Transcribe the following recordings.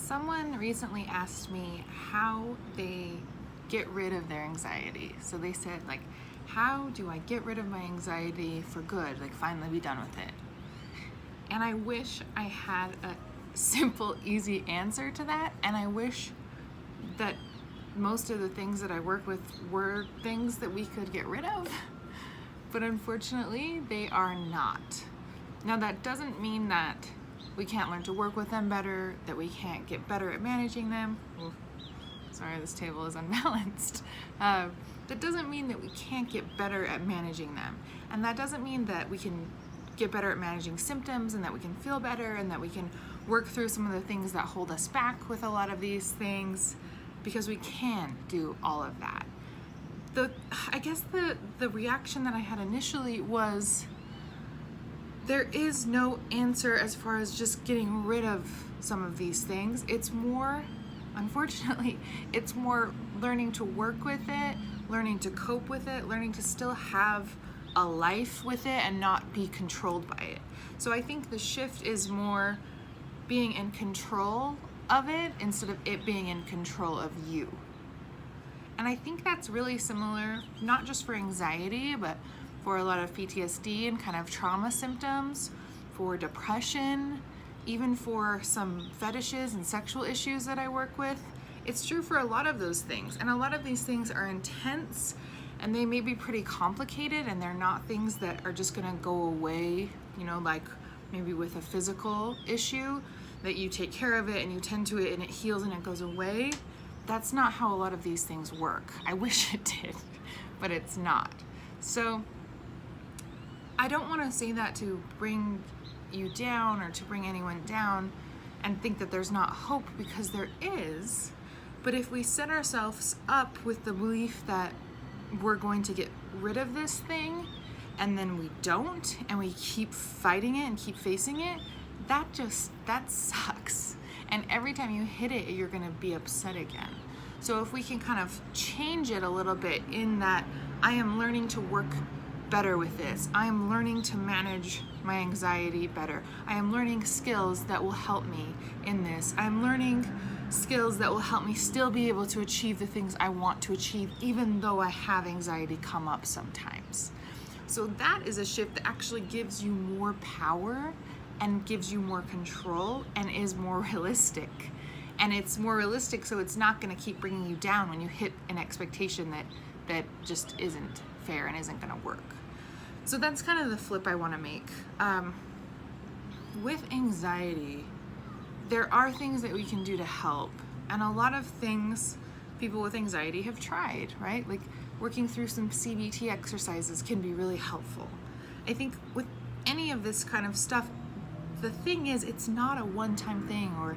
Someone recently asked me how they get rid of their anxiety. So they said, like, how do I get rid of my anxiety for good? Like, finally be done with it. And I wish I had a simple, easy answer to that. And I wish that most of the things that I work with were things that we could get rid of. But unfortunately, they are not. Now, that doesn't mean that we can't learn to work with them better, that we can't get better at managing them. Ooh, sorry, this table is unbalanced. That doesn't mean that we can't get better at managing them. And that doesn't mean that we can get better at managing symptoms and that we can feel better and that we can work through some of the things that hold us back with a lot of these things, because we can do all of that. I guess the reaction that I had initially was, there is no answer as far as just getting rid of some of these things. It's more, unfortunately, it's more learning to work with it, learning to cope with it, learning to still have a life with it and not be controlled by it. So I think the shift is more being in control of it instead of it being in control of you. And I think that's really similar, not just for anxiety, but for a lot of PTSD and kind of trauma symptoms, for depression, even for some fetishes and sexual issues that I work with. It's true for a lot of those things. And a lot of these things are intense and they may be pretty complicated, and they're not things that are just gonna go away, like maybe with a physical issue that you take care of it and you tend to it and it heals and it goes away. That's not how a lot of these things work. I wish it did, but it's not. So I don't want to say that to bring you down or to bring anyone down and think that there's not hope, because there is. But if we set ourselves up with the belief that we're going to get rid of this thing and then we don't, and we keep fighting it and keep facing it, that sucks. And every time you hit it, you're gonna be upset again. So if we can kind of change it a little bit in that I am learning to work better with this, I am learning to manage my anxiety better, I am learning skills that will help me in this, I'm learning skills that will help me still be able to achieve the things I want to achieve, even though I have anxiety come up sometimes. So that is a shift that actually gives you more power and gives you more control and is more realistic. And it's more realistic, so it's not going to keep bringing you down when you hit an expectation that just isn't fair and isn't going to work. So that's kind of the flip I want to make. With anxiety, there are things that we can do to help. And a lot of things people with anxiety have tried, right? Like working through some CBT exercises can be really helpful. I think with any of this kind of stuff, the thing is, it's not a one-time thing or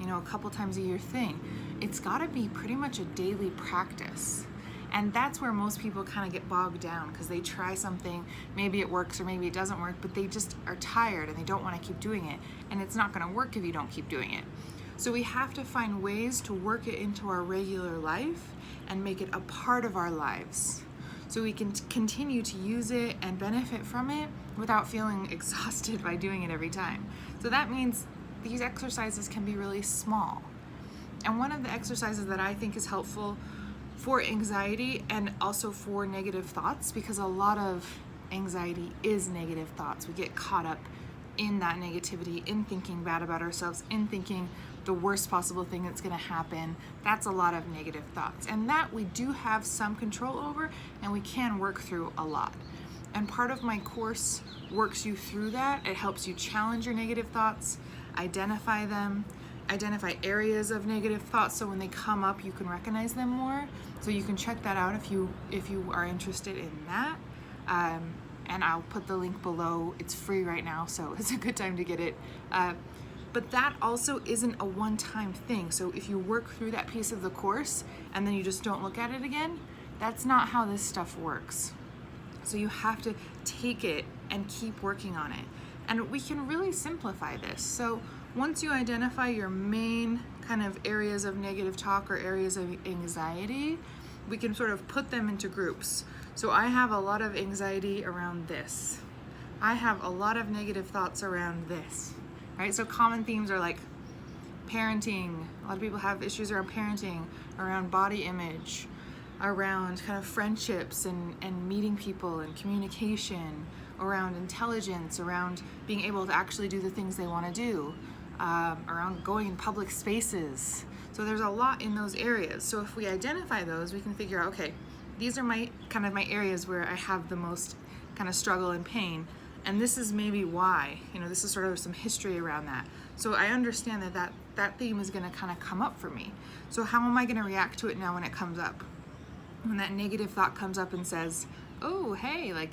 a couple times a year thing. It's got to be pretty much a daily practice. And that's where most people kind of get bogged down, because they try something, maybe it works or maybe it doesn't work, but they just are tired and they don't want to keep doing it. And it's not going to work if you don't keep doing it. So we have to find ways to work it into our regular life and make it a part of our lives, so we can continue to use it and benefit from it without feeling exhausted by doing it every time. So that means these exercises can be really small. And one of the exercises that I think is helpful for anxiety and also for negative thoughts, because a lot of anxiety is negative thoughts. We get caught up in that negativity, in thinking bad about ourselves, in thinking the worst possible thing that's going to happen. That's a lot of negative thoughts. And that we do have some control over, and we can work through a lot. And part of my course works you through that. It helps you challenge your negative thoughts, identify them, identify areas of negative thoughts, so when they come up you can recognize them more. So you can check that out if you are interested in that. And I'll put the link below. It's free right now, so it's a good time to get it. But that also isn't a one-time thing. So if you work through that piece of the course and then you just don't look at it again, that's not how this stuff works. So you have to take it and keep working on it. And we can really simplify this. So once you identify your main kind of areas of negative talk or areas of anxiety, we can sort of put them into groups. So I have a lot of anxiety around this. I have a lot of negative thoughts around this, right? So common themes are like parenting. A lot of people have issues around parenting, around body image, around kind of friendships and meeting people and communication, around intelligence, around being able to actually do the things they want to do, around going in public spaces. So there's a lot in those areas. So if we identify those, we can figure out, okay, these are my areas where I have the most kind of struggle and pain. And this is maybe why, this is sort of some history around that. So I understand that theme is going to kind of come up for me. So how am I going to react to it now when it comes up? When that negative thought comes up and says, oh, hey, like,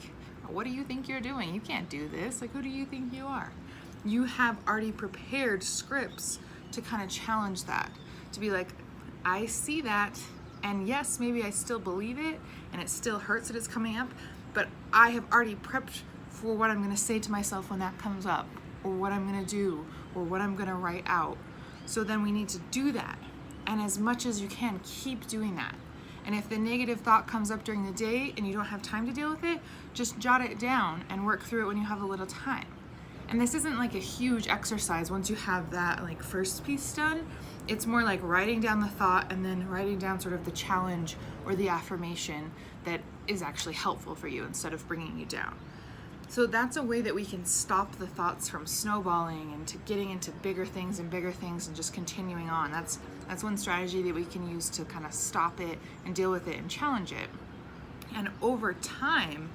what do you think you're doing? You can't do this. Like, who do you think you are? You have already prepared scripts to kind of challenge that, to be like, I see that, and yes, maybe I still believe it, and it still hurts that it's coming up, but I have already prepped for what I'm going to say to myself when that comes up, or what I'm going to do, or what I'm going to write out. So then we need to do that, and as much as you can, keep doing that. And if the negative thought comes up during the day and you don't have time to deal with it, just jot it down and work through it when you have a little time. And this isn't like a huge exercise once you have that like first piece done. It's more like writing down the thought and then writing down sort of the challenge or the affirmation that is actually helpful for you instead of bringing you down. So that's a way that we can stop the thoughts from snowballing and to getting into bigger things and just continuing on. That's one strategy that we can use to kind of stop it and deal with it and challenge it. And over time,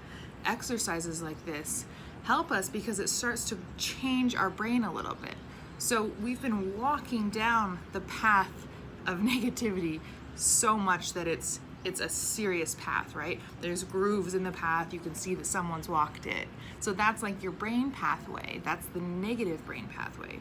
exercises like this help us because it starts to change our brain a little bit. So we've been walking down the path of negativity so much that it's a serious path, right? There's grooves in the path. You can see that someone's walked it. So that's like your brain pathway. That's the negative brain pathway.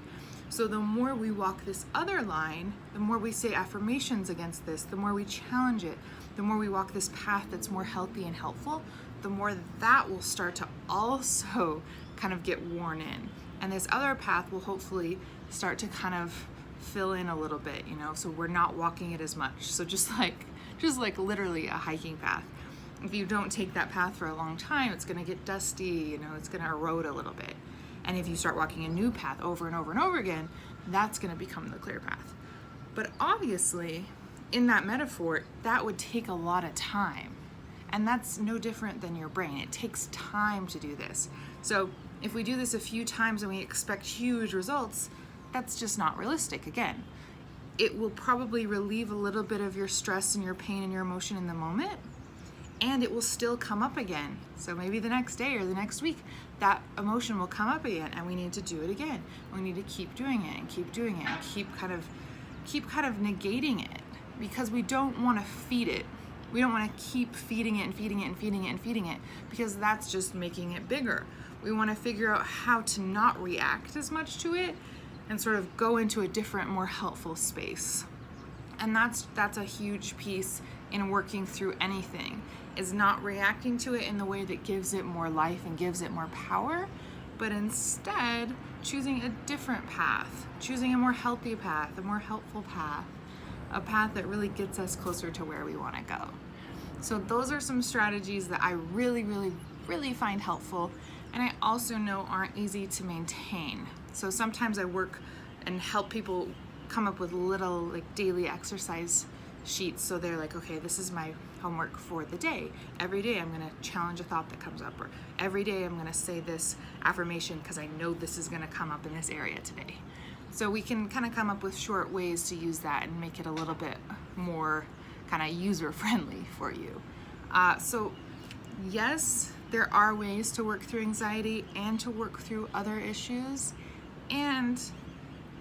So the more we walk this other line, the more we say affirmations against this, the more we challenge it, the more we walk this path that's more healthy and helpful, the more that will start to also kind of get worn in. And this other path will hopefully start to kind of fill in a little bit, so we're not walking it as much. So just like literally a hiking path. If you don't take that path for a long time, it's going to get dusty, it's going to erode a little bit. And if you start walking a new path over and over and over again, that's going to become the clear path. But obviously, in that metaphor, that would take a lot of time. And that's no different than your brain. It takes time to do this. So if we do this a few times and we expect huge results, that's just not realistic. Again, it will probably relieve a little bit of your stress and your pain and your emotion in the moment, and it will still come up again. So maybe the next day or the next week, that emotion will come up again, and we need to do it again. We need to keep doing it and keep doing it and keep kind of negating it, because we don't want to feed it. We don't want to keep feeding it and feeding it and feeding it and feeding it, because that's just making it bigger. We want to figure out how to not react as much to it and sort of go into a different, more helpful space. And that's a huge piece in working through anything, is not reacting to it in the way that gives it more life and gives it more power, but instead choosing a different path, choosing a more healthy path, a more helpful path, a path that really gets us closer to where we want to go. So those are some strategies that I really, really, really find helpful, and I also know aren't easy to maintain. So sometimes I work and help people come up with little like daily exercise sheets. So they're like, okay, this is my homework for the day. Every day I'm going to challenge a thought that comes up, or every day I'm going to say this affirmation because I know this is going to come up in this area today. So we can kind of come up with short ways to use that and make it a little bit more kind of user friendly for you. So yes, there are ways to work through anxiety and to work through other issues. And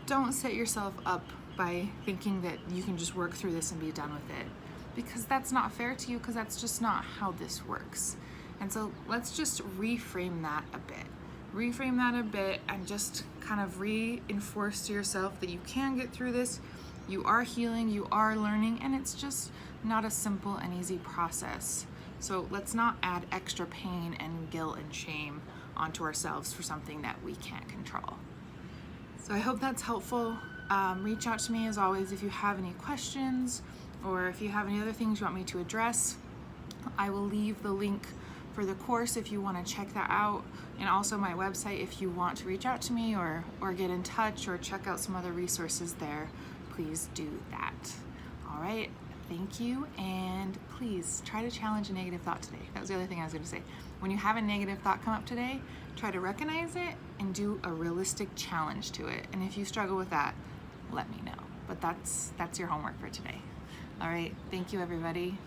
don't set yourself up by thinking that you can just work through this and be done with it, because that's not fair to you, because that's just not how this works. And so let's just reframe that a bit and just kind of reinforce to yourself that you can get through this. You are healing, you are learning, and it's just not a simple and easy process. So let's not add extra pain and guilt and shame onto ourselves for something that we can't control. So I hope that's helpful. Reach out to me as always if you have any questions or if you have any other things you want me to address. I will leave the link for the course if you want to check that out, and also my website if you want to reach out to me or get in touch or check out some other resources there. Please do that. All right, thank you, and please try to challenge a negative thought today. That was the other thing I was going to say. When you have a negative thought come up today, try to recognize it and do a realistic challenge to it. And if you struggle with that, let me know. But that's your homework for today. All right, thank you, everybody.